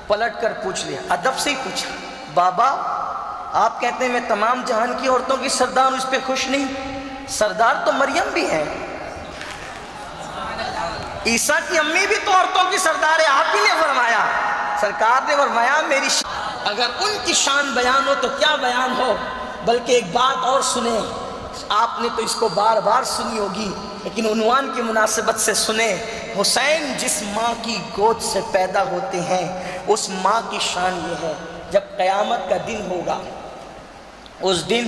پلٹ کر پوچھ لیا، ادب سے ہی پوچھا، بابا آپ کہتے ہیں میں تمام جہان کی عورتوں کی سردار ہوں، اس پہ خوش نہیں؟ سردار تو مریم بھی ہے، عیسیٰ کی امی بھی تو عورتوں کی سردار ہے، آپ ہی نے فرمایا، سرکار نے فرمایا میری اگر ان کی شان بیان ہو تو کیا بیان ہو، بلکہ ایک بات اور سنیں، آپ نے تو اس کو بار بار سنی ہوگی لیکن عنوان کی مناسبت سے سنیں، حسین جس ماں کی گود سے پیدا ہوتے ہیں اس ماں کی شان یہ ہے، جب قیامت کا دن ہوگا اس دن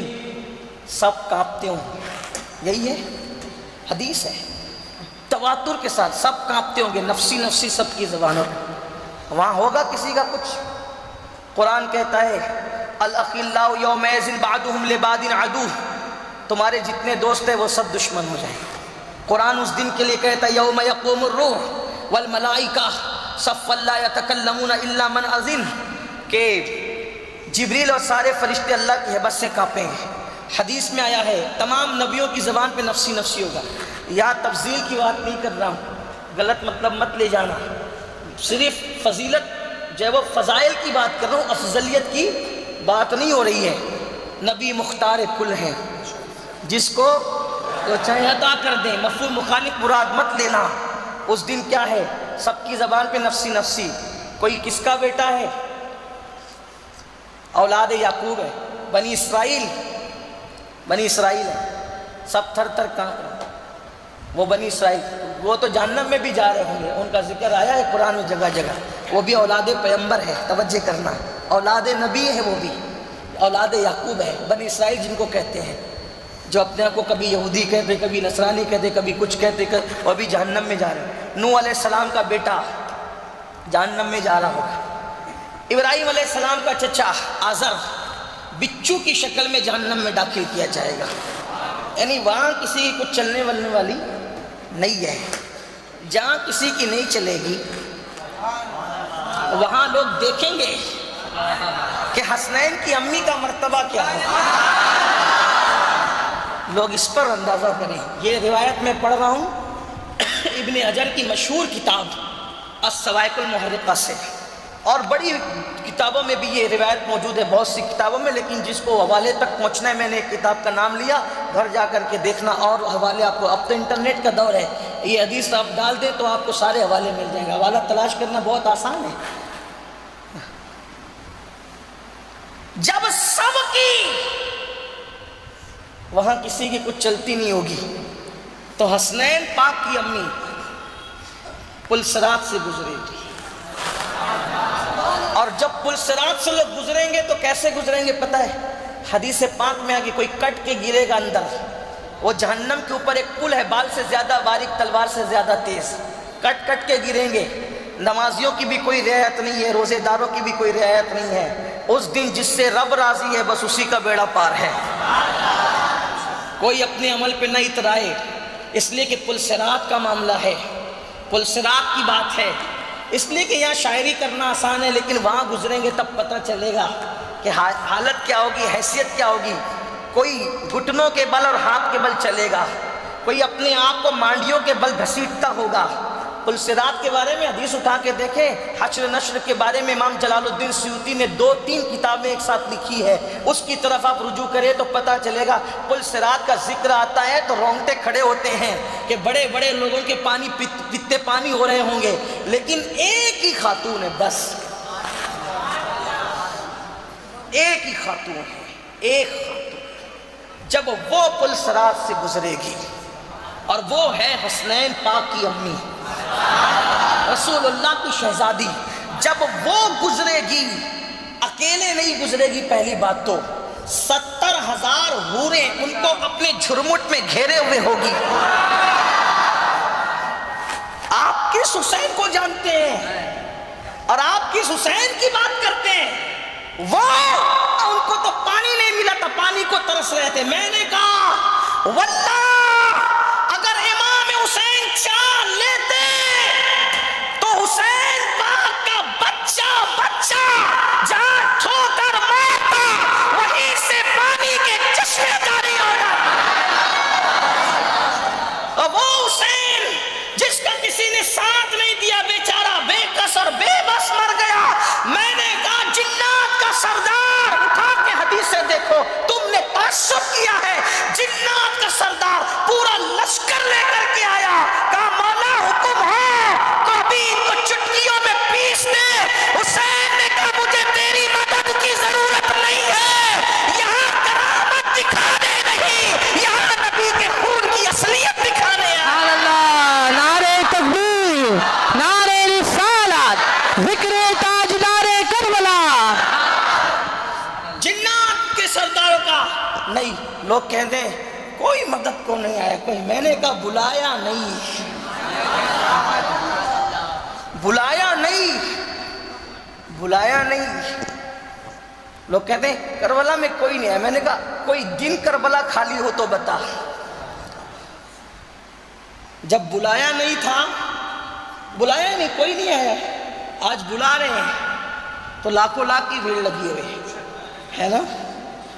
سب کانپتے ہوں، یہی ہے حدیث ہے، تواتر کے ساتھ سب کانپتے ہوں گے، نفسی نفسی سب کی زبانوں پہ، وہاں ہوگا کسی کا کچھ؟ قرآن کہتا ہے الاخلاء یومئذ بعضهم لبعض عدو، تمہارے جتنے دوست ہیں وہ سب دشمن ہو جائیں۔ قرآن اس دن کے لیے کہتا ہے یوم یقوم الروح والملائکہ صفا لا یتکلمون الا من اذن، کہ جبریل اور سارے فرشتے اللہ کی ہیبت سے کانپیں گے۔ حدیث میں آیا ہے تمام نبیوں کی زبان پہ نفسی نفسی ہوگا۔ یا تفضیل کی بات نہیں کر رہا ہوں، غلط مطلب مت لے جانا، صرف فضیلت جو ہے وہ فضائل کی بات کر رہا ہوں، افضلیت کی بات نہیں ہو رہی ہے۔ نبی مختار کل ہیں، جس کو تو چاہے عطا کر دیں، مفہوم مخالف مراد مت لینا۔ اس دن کیا ہے، سب کی زبان پہ نفسی نفسی۔ کوئی کس کا بیٹا ہے؟ اولاد یعقوب ہے، بنی اسرائیل ہے، سب تھر تھر کانپ رہے، وہ بنی اسرائیل، وہ تو جہنم میں بھی جا رہے ہوں گے، ان کا ذکر آیا ہے قرآن میں جگہ جگہ، وہ بھی اولاد پیغمبر ہے، توجہ کرنا، اولاد نبی ہے، وہ بھی اولاد یعقوب ہے، بنی اسرائیل جن کو کہتے ہیں۔ جو اپنے آپ کو کبھی یہودی کہتے، کبھی نصرانی کہتے، کبھی کچھ کہتے، اور بھی جہنم میں جا رہے ہیں۔ نوح علیہ السلام کا بیٹا جہنم میں جا رہا ہوگا، ابراہیم علیہ السلام کا چچا آزر بچو کی شکل میں جہنم میں داخل کیا جائے گا۔ یعنی وہاں کسی کی کچھ چلنے ولنے والی نہیں ہے۔ جہاں کسی کی نہیں چلے گی وہاں لوگ دیکھیں گے کہ حسنین کی امی کا مرتبہ کیا ہے، لوگ اس پر اندازہ کریں۔ یہ روایت میں پڑھ رہا ہوں ابن حجر کی مشہور کتاب الصواعق المحرقہ سے، اور بڑی کتابوں میں بھی یہ روایت موجود ہے، بہت سی کتابوں میں، لیکن جس کو حوالے تک پہنچنا ہے میں نے ایک کتاب کا نام لیا، گھر جا کر کے دیکھنا، اور حوالے آپ کو، اب تو انٹرنیٹ کا دور ہے، یہ حدیث آپ ڈال دیں تو آپ کو سارے حوالے مل جائیں گے، حوالہ تلاش کرنا بہت آسان ہے۔ جب سب کی وہاں کسی کی کچھ چلتی نہیں ہوگی تو حسنین پاک کی امی پل صراط سے گزرے گی، اور جب پل صراط سے لوگ گزریں گے تو کیسے گزریں گے پتہ ہے؟ حدیث پاک میں آگے کوئی کٹ کے گرے گا اندر، وہ جہنم کے اوپر ایک پل ہے، بال سے زیادہ باریک، تلوار سے زیادہ تیز، کٹ کٹ کے گریں گے۔ نمازیوں کی بھی کوئی رعایت نہیں ہے، روزے داروں کی بھی کوئی رعایت نہیں ہے۔ اس دن جس سے رب راضی ہے بس اسی کا بیڑا پار ہے، کوئی اپنے عمل پہ نہ اترائے، اس لیے کہ پل صراط کا معاملہ ہے، پل صراط کی بات ہے، اس لیے کہ یہاں شاعری کرنا آسان ہے، لیکن وہاں گزریں گے تب پتہ چلے گا کہ حالت کیا ہوگی، حیثیت کیا ہوگی۔ کوئی گھٹنوں کے بل اور ہاتھ کے بل چلے گا، کوئی اپنے آپ کو مانڈیوں کے بل گھسیٹتا ہوگا۔ پل صراط کے بارے میں حدیث اٹھا کے دیکھیں، حشر نشر کے بارے میں امام جلال الدین سیوطی نے 2-3 کتابیں ایک ساتھ لکھی ہے، اس کی طرف آپ رجوع کریں تو پتہ چلے گا۔ پل صراط کا ذکر آتا ہے تو رونگٹے کھڑے ہوتے ہیں کہ بڑے بڑے لوگوں کے پانی پیتے پانی ہو رہے ہوں گے، لیکن ایک ہی خاتون ہے، بس ایک ہی خاتون ہے، ایک خاتون، جب وہ پل صراط سے گزرے گی، اور وہ ہے حسنین پاک کی امی، رسول اللہ کی شہزادی، جب وہ گزرے گی، اکیلے نہیں گزرے گی، پہلی بات تو 70,000 حوریں ان کو اپنے جھرمٹ میں گھیرے ہوئے ہوگی۔ آپ کس حسین کو جانتے ہیں اور آپ کس حسین کی بات کرتے ہیں؟ وہ ان کو تو پانی نہیں ملا تھا، پانی کو ترس رہے تھے۔ میں نے کہا واللہ اگر امام حسین چاہ لیتے تو حسین پاک کا بچہ جہاں ٹھوکر مارتا وہیں سے پانی کے چشمے جاری ہو جاتے۔ اور وہ حسین جس کا کسی نے ساتھ نہیں دیا، بیچارہ بے کس اور بے بس مر گیا۔ میں نے کہا جنات کا سردار، اٹھا کے حدیث سے دیکھو، تم نے تعصب کیا ہے، جنات کا سردار پورا لشکر لے کر کے آیا، کہا مولا حکم ہے تو ابھی ان کو چٹکیوں میں پیس دے۔ حسین نے کہا مجھے تیری مدد کی ضرورت نہیں ہے، یہاں کرامت دکھانے نہیں، یہاں نبی کے خون کی اصلیت دکھانے آیا۔ اللہ، نعرہ تکبیر، نعرہ رسالت، ذکر تاجدار کربلا۔ جنات کے سرداروں کا نہیں، لوگ کہتے ہیں کوئی مدد کو نہیں آیا کوئی، میں نے کہا بلایا نہیں، بلایا نہیں، بلایا نہیں۔ لوگ کہتے ہیں کربلا میں کوئی نہیں آیا، میں نے کہا کوئی دن کربلا خالی ہو تو بتا۔ جب بلایا نہیں تھا، بلایا نہیں، کوئی نہیں آیا، آج بلا رہے ہیں تو لاکھوں لاکھ کی بھیڑ لگی ہوئی ہے نا۔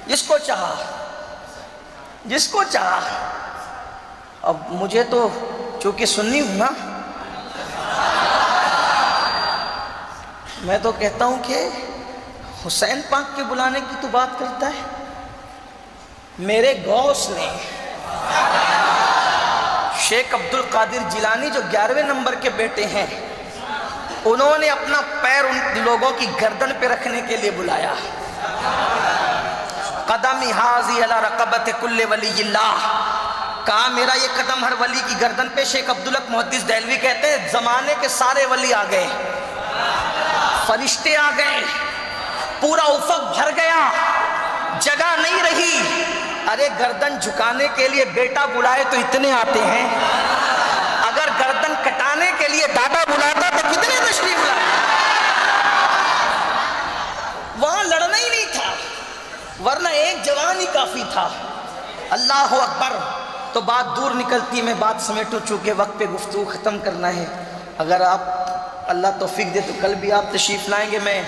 جس کو چاہا، جس کو چاہا۔ اب مجھے تو چونکہ سنی ہوں نا، میں تو کہتا ہوں کہ حسین پاک کے بلانے کی تو بات کرتا ہے۔ میرے غوث نے شیخ عبد القادر جیلانی جو 11ویں نمبر کے بیٹے ہیں، انہوں نے اپنا پیر ان لوگوں کی گردن پہ رکھنے کے لیے بلایا۔ قدمی حاضی علی رقبت کل ولی اللہ، کہا میرا یہ قدم ہر ولی کی گردن پہ۔ شیخ عبدالحق محدث دہلوی کہتے ہیں زمانے کے سارے ولی آ گئے، فرشتے آ گئے، پورا افق بھر گیا، جگہ نہیں رہی، ارے گردن جھکانے کے لیے بیٹا بلائے تو اتنے آتے ہیں، اگر گردن کٹانے کے لیے دادا بلاتا تو کتنے تشریف لائے۔ وہاں لڑنا ہی نہیں تھا، ورنہ ایک جوان ہی کافی تھا۔ اللہ اکبر۔ تو بات دور نکلتی، میں بات سمیٹوں، چونکہ وقت پہ گفتگو ختم کرنا ہے۔ اگر آپ اللہ توفیق دے تو کل بھی آپ تشریف لائیں گے، میں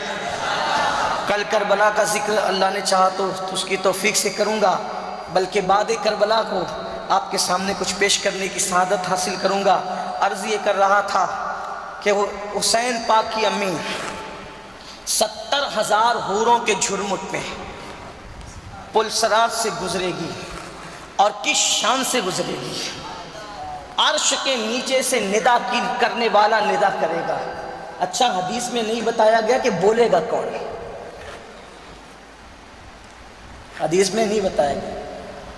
کل کربلا کا ذکر اللہ نے چاہا تو اس کی توفیق سے کروں گا، بلکہ بعد کربلا کو آپ کے سامنے کچھ پیش کرنے کی سعادت حاصل کروں گا۔ عرض یہ کر رہا تھا کہ وہ حسین پاک کی امی 70,000 حوروں کے جھرمٹ میں پل صراط سے گزرے گی، اور کس شان سے گزرے گی۔ عرش کے نیچے سے ندا کرنے والا ندا کرے گا۔ اچھا حدیث میں نہیں بتایا گیا کہ بولے گا کون، حدیث میں نہیں بتایا گیا۔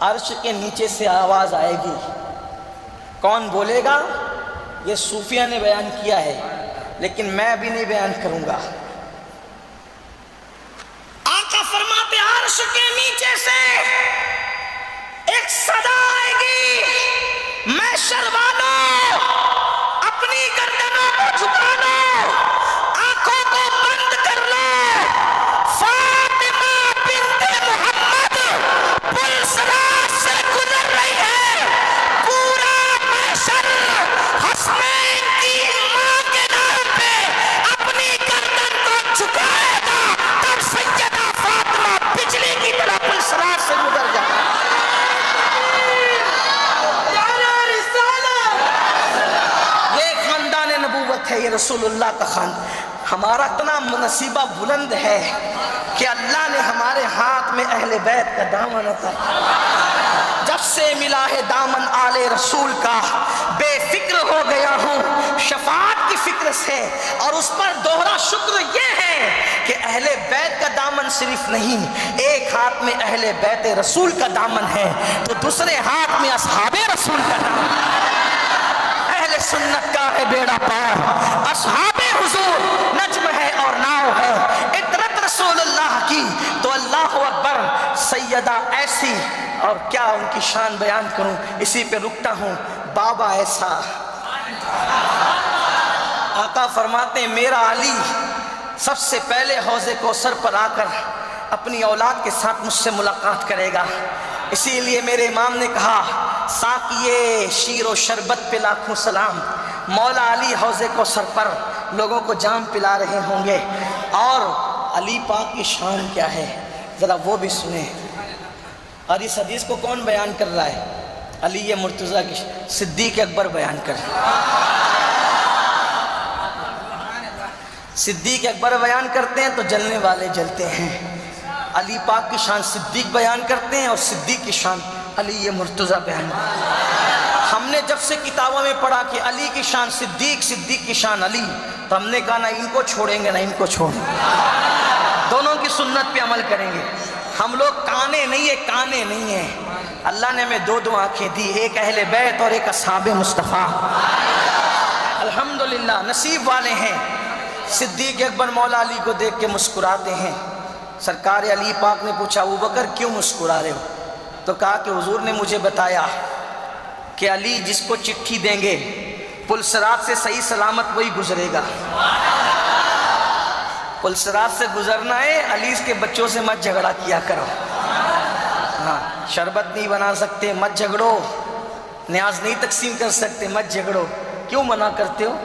عرش کے نیچے سے آواز آئے گی، کون بولے گا؟ یہ صوفیہ نے بیان کیا ہے، لیکن میں ابھی نہیں بیان کروں گا۔ آقا فرماتے عرش کے نیچے سے ایک صدا آئے گی، محشر والوں اپنی گردنوں کو جھکا لو، آنکھوں کو بند کر لو، فاطمہ بنت محمد پل صراط سے گزر رہی ہے، پورا محشر حسنین کی ماں کے نام پہ اپنی گردن کو جھکائے گا، تب سیدہ فاطمہ بجلی کی طرح پل صراط سے گزر جائے گا۔ ہے یہ رسول اللہ کا خان۔ ہمارا اتنا نصیبہ بلند ہے کہ اللہ نے ہمارے ہاتھ میں اہل بیت کا دامن عطا کیا۔ جب سے ملا ہے دامن آل رسول کا، بے فکر ہو گیا ہوں شفاعت کی فکر سے، اور اس پر دوہرا شکر یہ ہے کہ اہل بیت کا دامن صرف نہیں، ایک ہاتھ میں اہل بیت رسول کا دامن ہے تو دوسرے ہاتھ میں اصحاب رسول کا دامن ہے۔ اہل سنت کا ہے بیڑا پار، اصحاب حضور نجم ہے اور ناؤ ہے، عطرت رسول اللہ کی تو اللہ اکبر۔ سیدہ ایسی، اور کیا ان کی شان بیان کروں، اسی پہ رکتا ہوں۔ بابا ایسا، آقا فرماتے ہیں میرا علی سب سے پہلے حوض کوثر پر آ کر اپنی اولاد کے ساتھ مجھ سے ملاقات کرے گا۔ اسی لیے میرے امام نے کہا ساقیے شیر و شربت پہ لاکھوں سلام، مولا علی حوض کوثر پر لوگوں کو جام پلا رہے ہوں گے۔ اور علی پاک کی شان کیا ہے ذرا وہ بھی سنیں، اور اس حدیث کو کون بیان کر رہا ہے؟ علی مرتضیٰ کی صدیق اکبر بیان کر رہے ہیں۔ صدیق اکبر بیان کرتے ہیں تو جلنے والے جلتے ہیں، علی پاک کی شان صدیق بیان کرتے ہیں اور صدیق کی شان علی مرتضیٰ بیان کرتے ہیں۔ ہم نے جب سے کتابوں میں پڑھا کہ علی کی شان صدیق، صدیق کی شان علی، تو ہم نے کہا نہ ان کو چھوڑیں گے نہ ان کو چھوڑیں گے، دونوں کی سنت پہ عمل کریں گے۔ ہم لوگ کانے نہیں ہیں، کانے نہیں ہیں۔ اللہ نے ہمیں دو آنکھیں دی، ایک اہل بیت اور ایک اصحاب مصطفیٰ۔ الحمدللہ نصیب والے ہیں۔ صدیق اکبر مولا علی کو دیکھ کے مسکراتے ہیں۔ سرکار علی پاک نے پوچھا ابوبکر کیوں مسکرا رہے ہو؟ تو کہا کہ حضور نے مجھے بتایا کہ علی جس کو چٹھی دیں گے پل صراط سے صحیح سلامت وہی گزرے گا۔ پل صراط سے گزرنا ہے، علی اس کے بچوں سے مت جھگڑا کیا کرو۔ ہاں، شربت نہیں بنا سکتے مت جھگڑو، نیاز نہیں تقسیم کر سکتے مت جھگڑو۔ کیوں منع کرتے ہو؟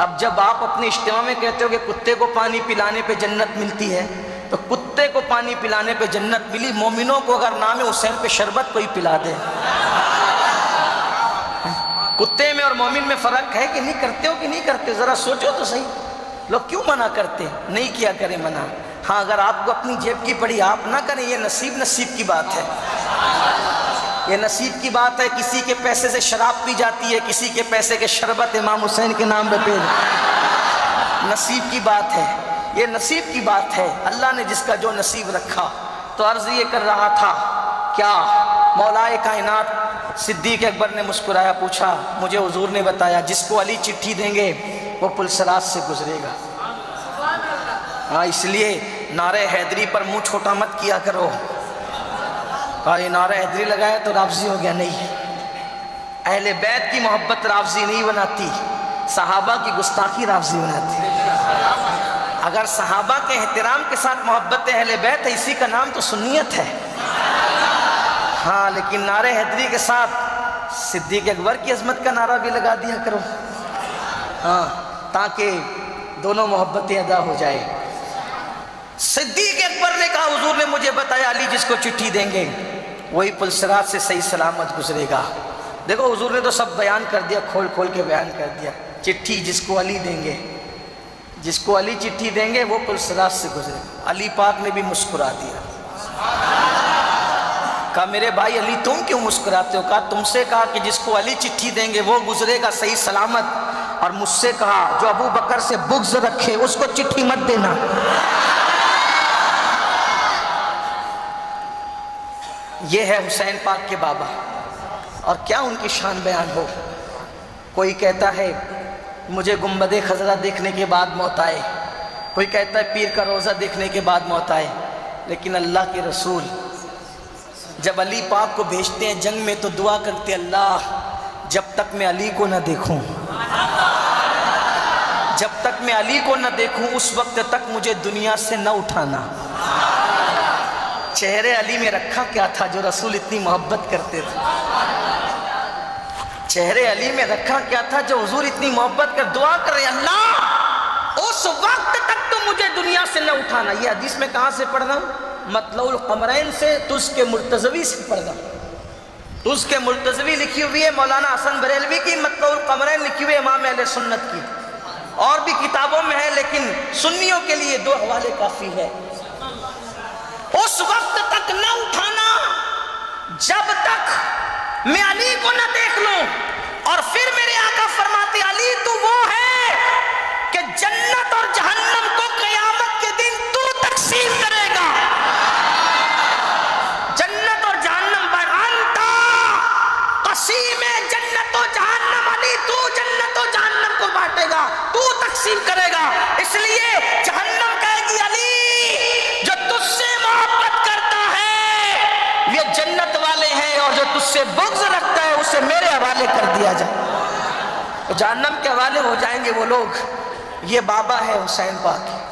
اب جب آپ اپنے اجتماع میں کہتے ہو کہ کتے کو پانی پلانے پہ جنت ملتی ہے، تو کتے کو پانی پلانے پہ جنت ملی، مومنوں کو اگر نام حسین پہ شربت کوئی پلا دے۔ کتے میں اور مومن میں فرق ہے کہ نہیں؟ کرتے ہو کہ نہیں کرتے؟ ذرا سوچو تو صحیح، لوگ کیوں منع کرتے؟ نہیں کیا کریں منع۔ ہاں اگر آپ کو اپنی جیب کی پڑی آپ نہ کریں، یہ نصیب کی بات ہے، یہ نصیب کی بات ہے۔ کسی کے پیسے سے شراب پی جاتی ہے، کسی کے پیسے کے شربت امام حسین کے نام پہ پی، نصیب کی بات ہے، یہ نصیب کی بات ہے، اللہ نے جس کا جو نصیب رکھا۔ تو عرض یہ کر رہا تھا کیا مولا کائنات صدیق اکبر نے مسکرایا، پوچھا مجھے حضور نے بتایا جس کو علی چٹھی دیں گے وہ پل صراط سے گزرے گا۔ ہاں اس لیے نعرہ حیدری پر منہ چھوٹا مت کیا کرو، کہا یہ نعرہ حیدری لگایا تو رافضی ہو گیا؟ نہیں، اہل بیت کی محبت رافضی نہیں بناتی، صحابہ کی گستاخی رافضی بناتی۔ اگر صحابہ کے احترام کے ساتھ محبت اہل بیت ہے، اسی کا نام تو سنیت ہے۔ ہاں لیکن نعرہ حیدری کے ساتھ صدیق اکبر کی عظمت کا نعرہ بھی لگا دیا کرو، ہاں، تاکہ دونوں محبتیں ادا ہو جائے۔ صدیق اکبر نے کہا حضور نے مجھے بتایا علی جس کو چٹھی دیں گے وہی پل صراط سے صحیح سلامت گزرے گا۔ دیکھو حضور نے تو سب بیان کر دیا، کھول کھول کے بیان کر دیا۔ چٹھی جس کو علی دیں گے، جس کو علی چٹھی دیں گے وہ پل صراط سے گزرے گا۔ علی پاک نے بھی مسکرا دیا، کہا میرے بھائی علی تم کیوں مسکراتے ہو؟ کہا تم سے کہا کہ جس کو علی چٹھی دیں گے وہ گزرے گا صحیح سلامت، اور مجھ سے کہا جو ابو بکر سے بغض رکھے اس کو چٹھی مت دینا۔ یہ ہے حسین پاک کے بابا، اور کیا ان کی شان بیان ہو۔ کوئی کہتا ہے مجھے گنبد خضرا دیکھنے کے بعد موت آئے، کوئی کہتا ہے پیر کا روزہ دیکھنے کے بعد موت آئے، لیکن اللہ کے رسول جب علی پاک کو بھیجتے ہیں جنگ میں تو دعا کرتے اللہ جب تک میں علی کو نہ دیکھوں، جب تک میں علی کو نہ دیکھوں اس وقت تک مجھے دنیا سے نہ اٹھانا۔ چہرے علی میں رکھا کیا تھا جو رسول اتنی محبت کرتے تھے؟ چہرے علی میں رکھا کیا تھا جو حضور اتنی محبت کر دعا کر رہے اللہ اس وقت تک تو مجھے دنیا سے نہ اٹھانا۔ یہ حدیث میں کہاں سے پڑھ رہا ہوں؟ مطلع القمرین سے، تُس کے مرتضوی سے پڑھ رہا ہوں۔ تُس کے مرتضوی لکھی ہوئی ہے مولانا حسن بریلوی کی، مطلع القمرین لکھی ہوئی ہے امام اہل سنت کی، اور بھی کتابوں میں ہے لیکن سنیوں کے لیے دو حوالے کافی ہے۔ اس وقت تک نہ اٹھانا جب تک میں علی کو نہ دیکھ لوں۔ اور پھر میرے آقا فرماتے علی تو وہ ہے کہ جنت اور جہنم کو قیامت کے دن تو تقسیم کرے گا۔ جنت اور جہنم انتا قسیم جنت و جہنم، علی تو جنت و جہنم کو بانٹے گا، تو تقسیم کرے گا۔ اس لیے جہنم کہے گی علی جو تجھ سے محبت کرتا ہے یہ جنت والے ہیں، اور جو تجھ سے بغض رکھتا ہے اسے میرے حوالے کر دیا جائے، تو جہنم کے حوالے ہو جائیں گے وہ لوگ۔ یہ بابا ہے حسین پاک۔